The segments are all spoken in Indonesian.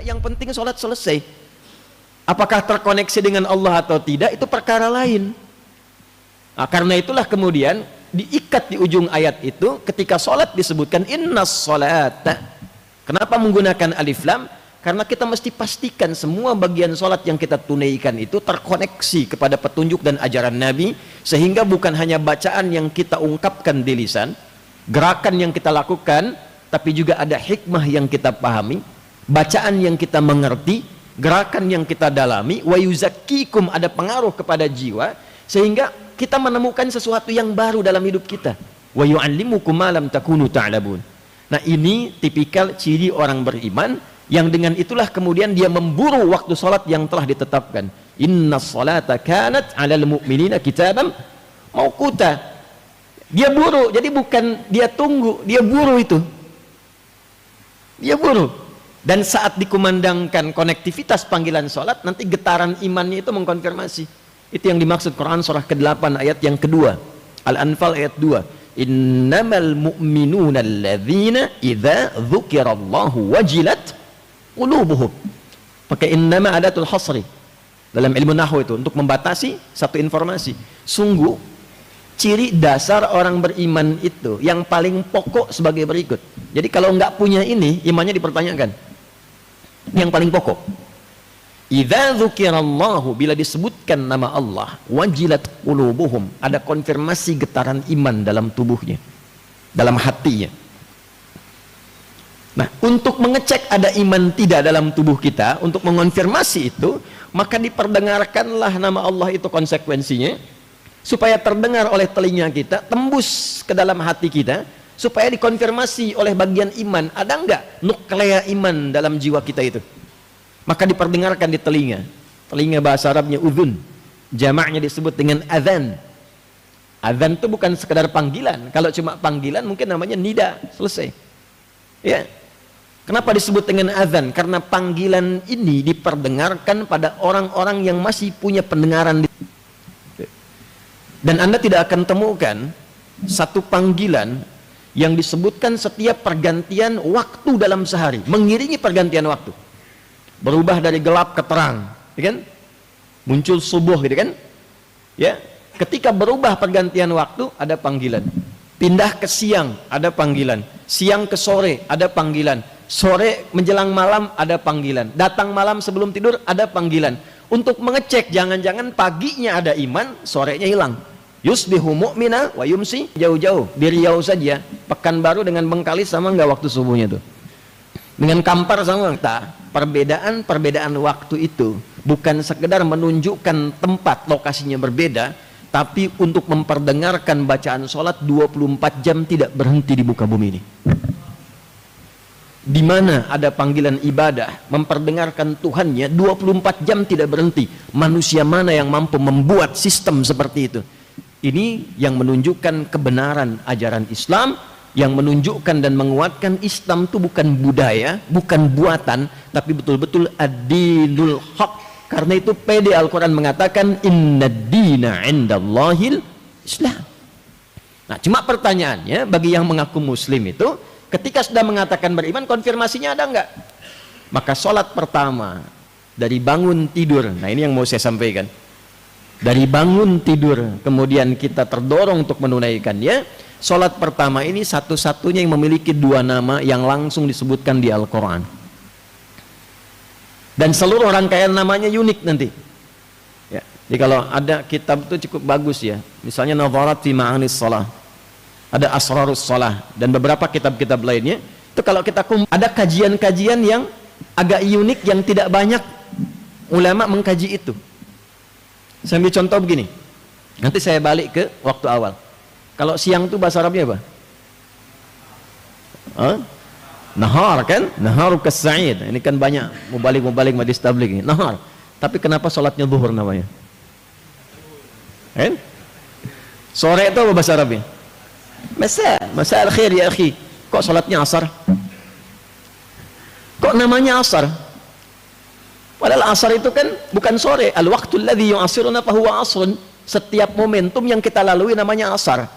yang penting sholat selesai. Apakah terkoneksi dengan Allah atau tidak, itu perkara lain. Nah, karena itulah kemudian diikat di ujung ayat itu ketika sholat disebutkan innas sholata. Kenapa menggunakan alif lam? Karena kita mesti pastikan semua bagian sholat yang kita tunaikan itu terkoneksi kepada petunjuk dan ajaran Nabi, sehingga bukan hanya bacaan yang kita ungkapkan di lisan, gerakan yang kita lakukan, tapi juga ada hikmah yang kita pahami, bacaan yang kita mengerti, gerakan yang kita dalami, wa yuzakkikum, ada pengaruh kepada jiwa, sehingga kita menemukan sesuatu yang baru dalam hidup kita. Wa yu'allimukum ma lam takunu ta'lamun. Nah, ini tipikal ciri orang beriman, yang dengan itulah kemudian dia memburu waktu sholat yang telah ditetapkan. Inna sholata kanat 'alal mu'minina kitaban mauquta. Dia buru, jadi bukan dia tunggu, dia buru itu. Dia buru. Dan saat dikumandangkan konektivitas panggilan sholat, nanti getaran imannya itu mengkonfirmasi. Itu yang dimaksud Quran surah ke-8 ayat yang kedua, Al-Anfal ayat 2. Innamal mu'minuna alladzina idza dzukirallahu wajilat qulubuhum. Pakai innama adatul hasri dalam ilmu nahwu itu untuk membatasi satu informasi. Sungguh ciri dasar orang beriman itu yang paling pokok sebagai berikut. Jadi kalau nggak punya ini, imannya dipertanyakan. Yang paling pokok, idza dzukirallahu, bila disebutkan nama Allah, wajilat qulubuhum, ada konfirmasi getaran iman dalam tubuhnya, dalam hatinya. Nah, untuk mengecek ada iman tidak dalam tubuh kita, untuk mengonfirmasi itu, maka diperdengarkanlah nama Allah itu konsekuensinya, supaya terdengar oleh telinga kita, tembus ke dalam hati kita, supaya dikonfirmasi oleh bagian iman, ada enggak nuklea iman dalam jiwa kita itu. Maka diperdengarkan di telinga. Telinga bahasa Arabnya udhun, jamaknya disebut dengan adhan. Adhan itu bukan sekedar panggilan. Kalau cuma panggilan mungkin namanya nida, selesai. Ya. Kenapa disebut dengan azan? Karena panggilan ini diperdengarkan pada orang-orang yang masih punya pendengaran. Dan Anda tidak akan temukan satu panggilan yang disebutkan setiap pergantian waktu dalam sehari, mengiringi pergantian waktu, berubah dari gelap ke terang, ya kan? Muncul subuh, gitu kan? Ya, ketika berubah pergantian waktu ada panggilan. Pindah ke siang ada panggilan, siang ke sore ada panggilan, sore menjelang malam ada panggilan, datang malam sebelum tidur ada panggilan, untuk mengecek jangan-jangan paginya ada iman, sorenya hilang. Yusbihu mu'mina wa yumsi, jauh-jauh di Riau saja, Pekanbaru dengan Bengkalis sama nggak waktu subuhnya tuh? Dengan Kampar sama tak? Perbedaan waktu itu bukan sekedar menunjukkan tempat lokasinya berbeda, tapi untuk memperdengarkan bacaan sholat 24 jam tidak berhenti di muka bumi ini. Di mana ada panggilan ibadah, memperdengarkan Tuhannya 24 jam tidak berhenti. Manusia mana yang mampu membuat sistem seperti itu? Ini yang menunjukkan kebenaran ajaran Islam, yang menunjukkan dan menguatkan Islam itu bukan budaya, bukan buatan, tapi betul-betul ad-dinul haq. Karena itu pede Al-Quran mengatakan innad dina indallahil Islam. Nah, cuma pertanyaannya bagi yang mengaku muslim itu, ketika sudah mengatakan beriman, konfirmasinya ada enggak? Maka sholat pertama dari bangun tidur, nah ini yang mau saya sampaikan, dari bangun tidur kemudian kita terdorong untuk menunaikannya. Sholat pertama ini satu-satunya yang memiliki dua nama yang langsung disebutkan di Al-Quran, dan seluruh rangkaian namanya unik nanti ya. Jadi kalau ada kitab itu cukup bagus ya, misalnya Nadharat fi Ma'anis Shalah, ada Asrarus Shalah, dan beberapa kitab-kitab lainnya. Itu kalau kita ada kajian-kajian yang agak unik yang tidak banyak ulama mengkaji itu. Saya ambil contoh begini, nanti saya balik ke waktu awal. Kalau siang itu bahasa Arabnya apa? Nahar kan? Nahar kas-sa'id. Ini kan banyak mubalik majlis tabligh ini. Nahar. Tapi kenapa sholatnya zuhur namanya? Kan? Sore itu apa bahasa Arabnya? Masa al-khair ya akhi. Kok sholatnya asar? Kok namanya asar? Padahal asar itu kan bukan sore. Al-waqtul ladzi yu'asiruna fahuwa asrun. Setiap momentum yang kita lalui namanya asar.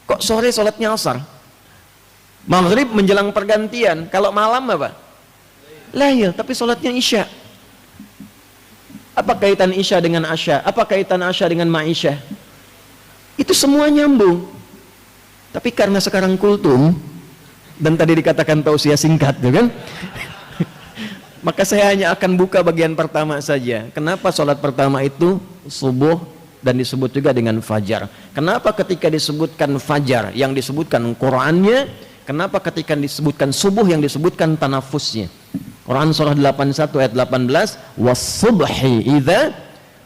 Kok sore sholatnya asar? Maghrib menjelang pergantian. Kalau malam apa? Lail, tapi sholatnya isya. Apa kaitan isya dengan asya? Apa kaitan asya dengan maisya? Itu semua nyambung. Tapi karena sekarang kultum, dan tadi dikatakan tausiah singkat, kan? Maka saya hanya akan buka bagian pertama saja. Kenapa sholat pertama itu subuh dan disebut juga dengan fajar? Kenapa ketika disebutkan fajar yang disebutkan Qur'annya? Kenapa ketika disebutkan subuh yang disebutkan tanafusnya? Quran surah 81 ayat 18, was-subhi idza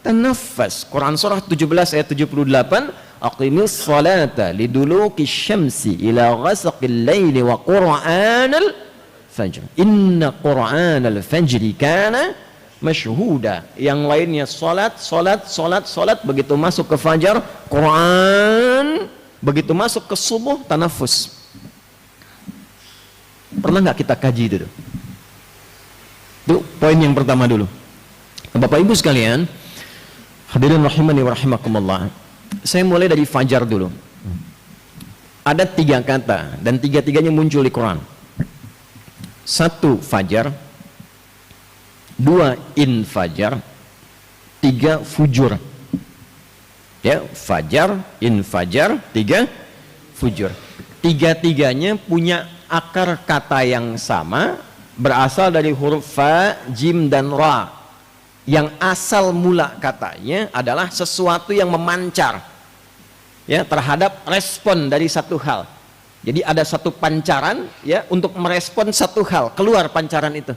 tanaffas. Quran surah 17 ayat 78, aqimis salata liduluki syamsi ila ghasaqil laili wa qur'anal fajr. Inna qur'anal fajri kana masyhuda. Yang lainnya salat, begitu masuk ke fajar Quran, begitu masuk ke subuh tanafus. Pernah nggak kita kaji itu? Itu poin yang pertama dulu. Bapak Ibu sekalian, hadirin rahimani wa rahimakumullah. Saya mulai dari fajar dulu. Ada 3 kata dan 3-tiganya muncul di Quran. 1 fajar, 2 infajar, 3 fujur. Ya, fajar, infajar, 3 fujur. 3-tiganya punya akar kata yang sama, berasal dari huruf fa, jim, dan ra. Yang asal mula katanya adalah sesuatu yang memancar, ya, terhadap respon dari satu hal. Jadi ada satu pancaran, ya, untuk merespon satu hal, keluar pancaran itu.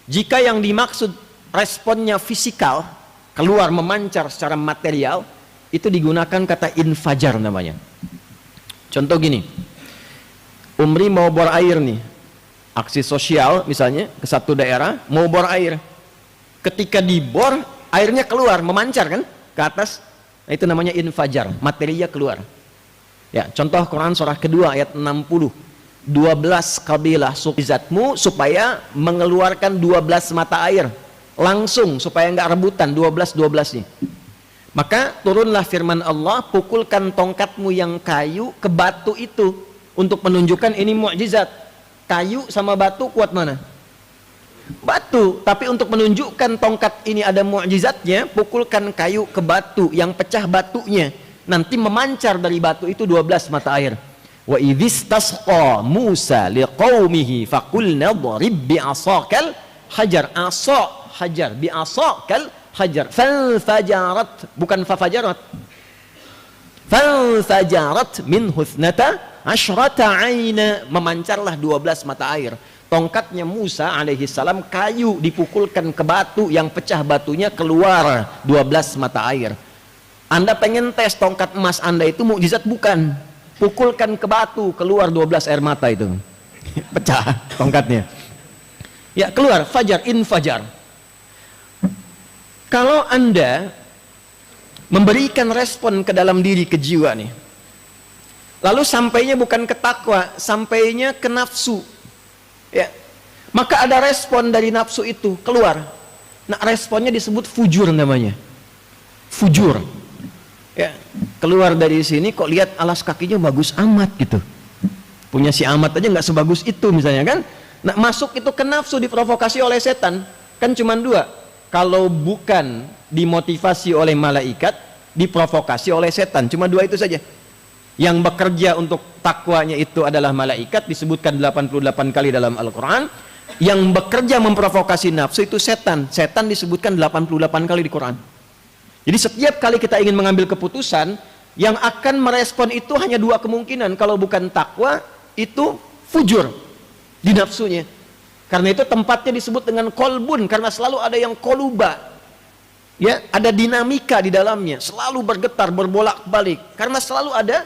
Jika yang dimaksud responnya fisikal, keluar memancar secara material, itu digunakan kata infajar namanya. Contoh gini, Umri mau bor air nih, aksi sosial misalnya ke satu daerah, mau bor air. Ketika dibor, airnya keluar, memancar kan ke atas. Nah, itu namanya infajar, materinya keluar. Ya, contoh Quran surah kedua ayat 60. 12 kabilah suku supaya mengeluarkan 12 mata air langsung, supaya nggak rebutan 12 nih. Maka turunlah firman Allah, pukulkan tongkatmu yang kayu ke batu itu untuk menunjukkan ini mukjizat. Kayu sama batu kuat mana? Batu. Tapi untuk menunjukkan tongkat ini ada mukjizatnya, pukulkan kayu ke batu, yang pecah batunya nanti memancar dari batu itu 12 mata air. Wa idzistasqa Musa liqaumihi faqulna dharib bi'asakal hajar. Asa hajar, bi'asakal hajar. Falfajarat, bukan fafajarat. Falfajarat min husnata asyrata aina, memancarlah 12 mata air. Tongkatnya Musa alaihi salam kayu, dipukulkan ke batu, yang pecah batunya keluar 12 mata air. Anda pengen tes tongkat emas Anda itu mukjizat bukan? Pukulkan ke batu, keluar 12 air mata itu. Pecah tongkatnya. Ya, keluar fajar, infajar. Kalau Anda memberikan respon ke dalam diri, ke jiwa nih, lalu sampainya bukan ke takwa, sampainya ke nafsu, ya, maka ada respon dari nafsu itu keluar. Nah, responnya disebut fujur namanya. Fujur, ya, keluar dari sini kok lihat alas kakinya bagus amat gitu, punya si amat aja nggak sebagus itu misalnya kan. Nah, masuk itu ke nafsu, diprovokasi oleh setan. Kan cuma 2, kalau bukan dimotivasi oleh malaikat, diprovokasi oleh setan. Cuma 2 itu saja. Yang bekerja untuk takwanya itu adalah malaikat, disebutkan 88 kali dalam Al-Quran. Yang bekerja memprovokasi nafsu itu setan. Setan disebutkan 88 kali di Quran. Jadi setiap kali kita ingin mengambil keputusan, yang akan merespon itu hanya 2 kemungkinan. Kalau bukan takwa, itu fujur di nafsunya. Karena itu tempatnya disebut dengan kolbun, karena selalu ada yang koluba, ya, ada dinamika di dalamnya, selalu bergetar, berbolak-balik, karena selalu ada